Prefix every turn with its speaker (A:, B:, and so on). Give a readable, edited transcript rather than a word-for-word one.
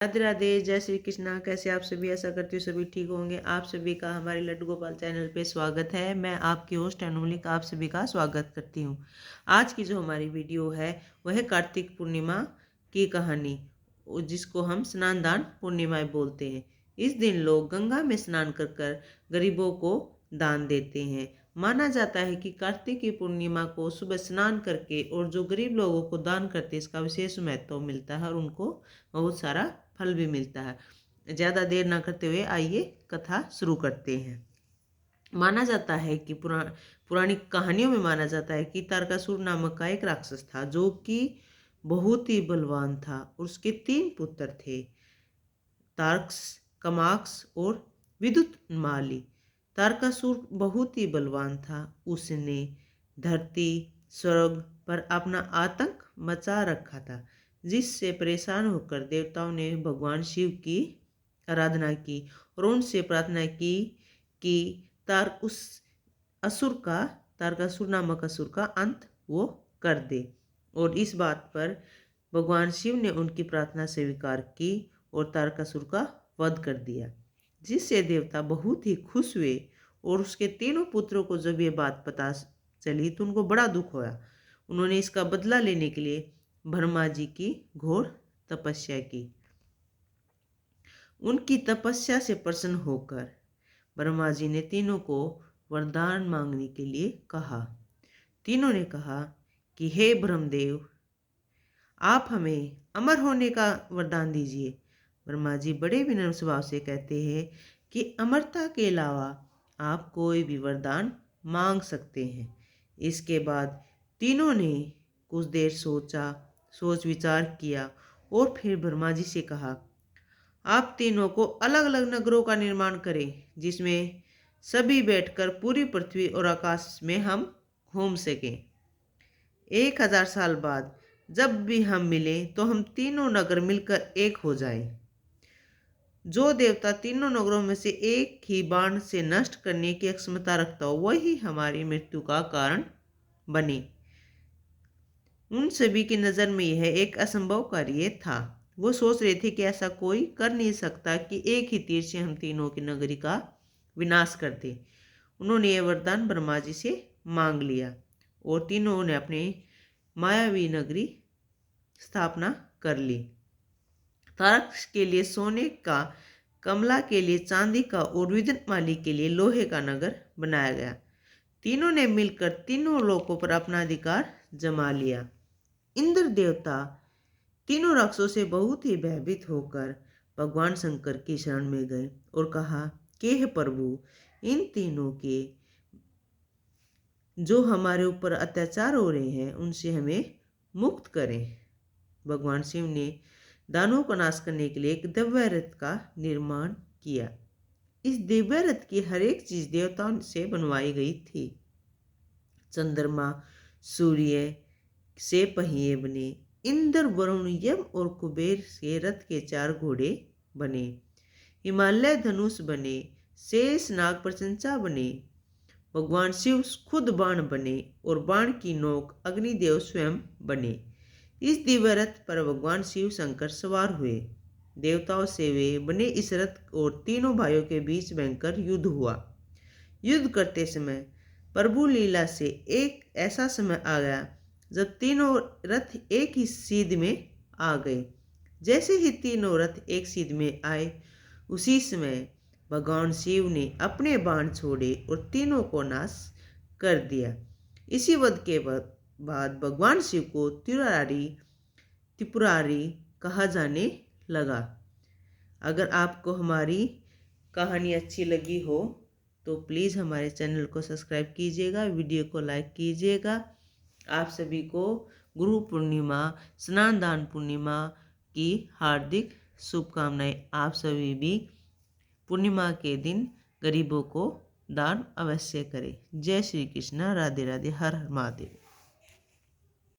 A: राधे राधे, जय श्री कृष्णा। कैसे आप सभी? आशा करती हूँ सभी ठीक होंगे। आप सभी का हमारे लड्डू गोपाल चैनल पे स्वागत है। मैं आपकी होस्ट अनुमलिक आप सभी का स्वागत करती हूँ। आज की जो हमारी वीडियो है वह है कार्तिक पूर्णिमा की कहानी, जिसको हम स्नान दान पूर्णिमा बोलते हैं। इस दिन लोग गंगा में स्नान कर कर गरीबों को दान देते हैं। माना जाता है कि कार्तिक की पूर्णिमा को सुबह स्नान करके और जो गरीब लोगों को दान करते हैं इसका विशेष महत्व मिलता है और उनको बहुत सारा फल भी मिलता है। ज़्यादा देर ना करते हुए आइए कथा शुरू करते हैं। माना जाता है कि पुरानी कहानियों में माना जाता है कि तारकासुर नामक का एक राक्षस था जो कि बहुत ही बलवान था। उसके 3 पुत्र थे, तार्क्स, कमाक्स और विद्युन्माली। तारकासुर बहुत ही बलवान था। उसने धरती स्वर्ग पर अपना आतंक मचा रखा था, जिससे परेशान होकर देवताओं ने भगवान शिव की आराधना की और उनसे प्रार्थना की कि उस तारकासुर नामक असुर का अंत वो कर दे। और इस बात पर भगवान शिव ने उनकी प्रार्थना स्वीकार की और तारकासुर का वध कर दिया, जिससे देवता बहुत ही खुश हुए। और उसके 3 पुत्रों को जब ये बात पता चली तो उनको बड़ा दुख हुआ। उन्होंने इसका बदला लेने के लिए ब्रह्मा जी की घोर तपस्या की। उनकी तपस्या से प्रसन्न होकर ब्रह्मा जी ने तीनों को वरदान मांगने के लिए कहा। तीनों ने कहा कि हे ब्रह्मदेव, आप हमें अमर होने का वरदान दीजिए। ब्रह्मा जी बड़े विनम्र स्वभाव से कहते हैं कि अमरता के अलावा आप कोई भी वरदान मांग सकते हैं। इसके बाद तीनों ने कुछ देर सोच विचार किया और फिर ब्रह्मा जी से कहा, आप तीनों को अलग अलग नगरों का निर्माण करें, जिसमें सभी बैठकर पूरी पृथ्वी और आकाश में हम घूम सकें। 1000 साल बाद जब भी हम मिलें तो हम तीनों नगर मिलकर एक हो जाएं। जो देवता तीनों नगरों में से एक ही बाण से नष्ट करने की क्षमता रखता हो वही हमारी मृत्यु का कारण बने। उन सभी की नज़र में यह एक असंभव कार्य था। वो सोच रहे थे कि ऐसा कोई कर नहीं सकता कि एक ही तीर से हम तीनों की नगरी का विनाश कर दे। उन्होंने यह वरदान ब्रह्मा जी से मांग लिया और तीनों ने अपने मायावी नगरी स्थापना कर ली। तारक के लिए सोने का, कमला के लिए चांदी का और विद्युन्माली के लिए लोहे का नगर बनाया गया। तीनों ने मिलकर तीनों लोकों पर अपना अधिकार जमा लिया। इंद्र देवता तीनों राक्षसों से बहुत ही भयभीत होकर भगवान शंकर की शरण में गए और कहा कि हे प्रभु, इन तीनों के जो हमारे ऊपर अत्याचार हो रहे हैं उनसे हमें मुक्त करें। भगवान शिव ने दानवों को नाश करने के लिए एक दिव्य रथ का निर्माण किया। इस दिव्य रथ की हर एक चीज देवताओं से बनवाई गई थी। चंद्रमा, सूर्य से पहिए बने। इंद्र, वरुण, यम और कुबेर से रथ के 4 घोड़े बने। हिमालय धनुष बने। शेष नाग प्रशंसा बने। भगवान शिव खुद बाण बने और बाण की नोक अग्निदेव स्वयं बने। इस दिव्य रथ पर भगवान शिव शंकर सवार हुए। देवताओं से वे बने इस रथ और तीनों भाइयों के बीच भयंकर युद्ध हुआ। युद्ध करते समय प्रभु लीला से एक ऐसा समय आ गया जब तीनों रथ एक ही सीध में आ गए। जैसे ही तीनों रथ एक सीध में आए, उसी समय भगवान शिव ने अपने बाण छोड़े और तीनों को नाश कर दिया। इसी वध के बाद भगवान शिव को त्रिपुरारी कहा जाने लगा। अगर आपको हमारी कहानी अच्छी लगी हो तो प्लीज़ हमारे चैनल को सब्सक्राइब कीजिएगा, वीडियो को लाइक कीजिएगा। आप सभी को गुरु पूर्णिमा, स्नान दान पूर्णिमा की हार्दिक शुभकामनाएं। आप सभी भी पूर्णिमा के दिन गरीबों को दान अवश्य करें। जय श्री कृष्णा, राधे राधे, हर हर महादेव।